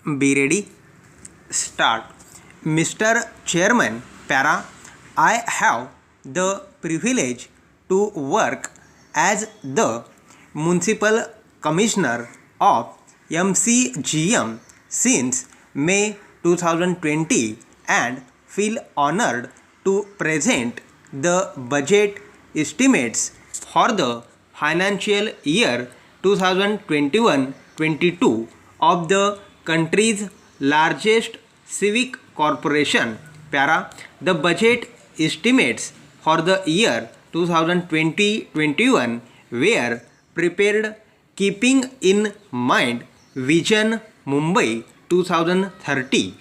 Be ready. Start. Mr. Chairman, Para, I have the privilege to work as the Municipal Commissioner of MCGM since May 2020 and feel honored to present the budget estimates for the financial year 2021-22 of the country's largest civic corporation. Para, the budget estimates for the year 2020-21 were prepared keeping in mind Vision Mumbai 2030,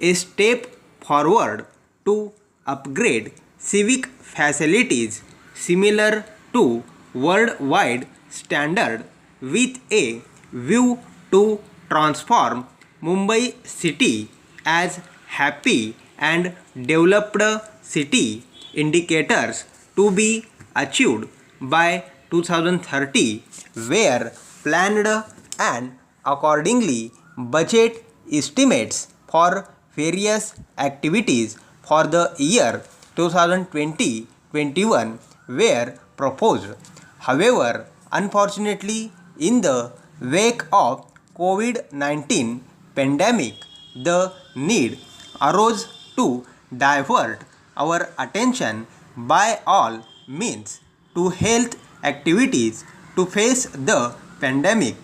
a step forward to upgrade civic facilities similar to worldwide standard with a view to transform Mumbai city as happy and developed city. Indicators to be achieved by 2030 were planned and accordingly budget estimates for various activities for the year 2020-21 were proposed. However, unfortunately, in the wake of COVID-19 pandemic, the need arose to divert our attention by all means to health activities to face the pandemic.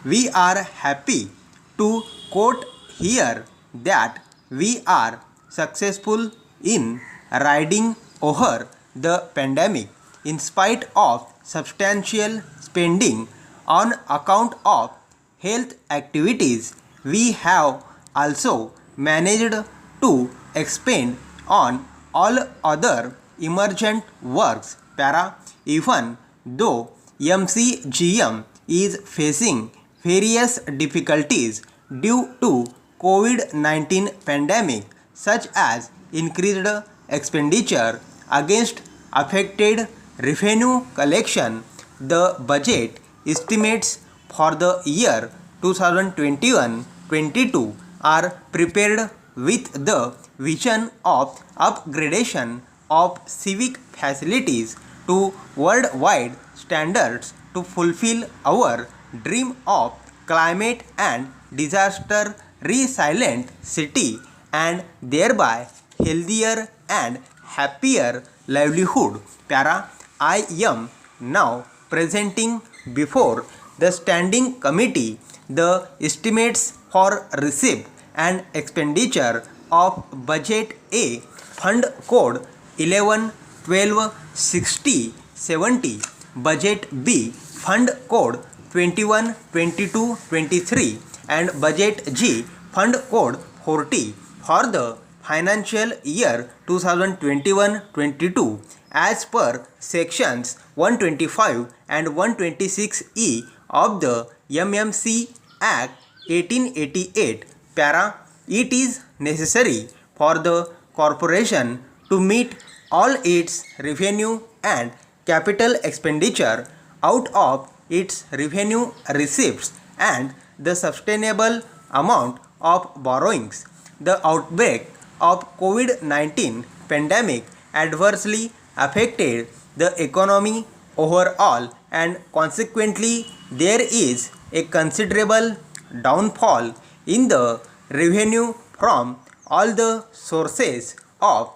We are happy to quote here that we are successful in riding over the pandemic in spite of substantial spending on account of health activities. We have also managed to expand on all other emergent works. Para, even though MCGM is facing various difficulties due to COVID-19 pandemic, such as increased expenditure against affected revenue collection, the budget estimates for the year 2021-22 are prepared with the vision of upgradation of civic facilities to worldwide standards to fulfill our dream of climate and disaster resilient city and thereby healthier and happier livelihood. Para, I am now presenting before the standing committee the estimates for receipt and expenditure of budget A, fund code 11 12 60 70, budget B, fund code 21 22 23, and budget G, fund code 40 for the financial year 2021-22 as per sections 125 and 126E of the MMC Act 1888. Para, it is necessary for the corporation to meet all its revenue and capital expenditure out of its revenue receipts and the sustainable amount of borrowings. The outbreak of COVID-19 pandemic adversely affected the economy overall and consequently there is a considerable downfall in the revenue from all the sources of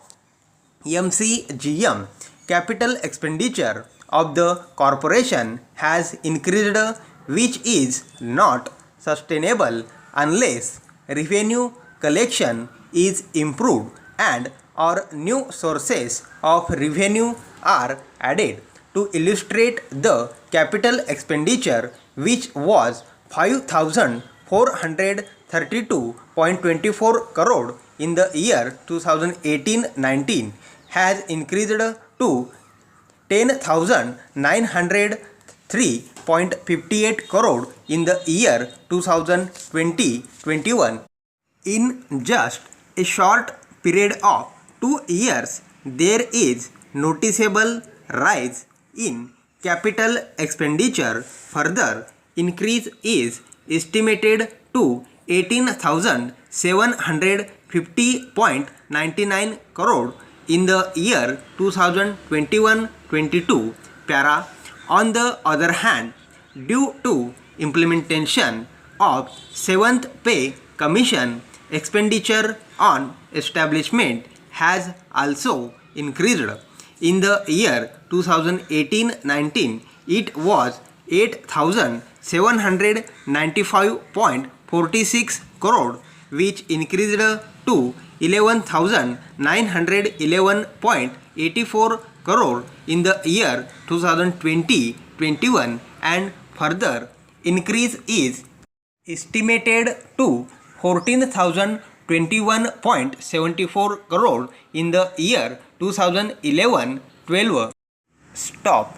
MCGM. Capital expenditure of the corporation has increased, which is not sustainable unless revenue collection is improved and or new sources of revenue are added. To illustrate the capital expenditure, which was 5,432.24 crore in the year 2018-19, has increased to 10,903.58 crore in the year 2020-21. In just a short period of 2 years, there is noticeable rise in capital expenditure. Further increase is estimated to 18,750.99 crore in the year 2021-22 para. On the other hand, due to implementation of 7th Pay Commission, expenditure on establishment has also increased. In the year 2018-19, it was 8,795.46 crore, which increased to 11,911.84 crore in the year 2020-21, and further increase is estimated to 14,021.74 crore in the year 2011-12. Stop.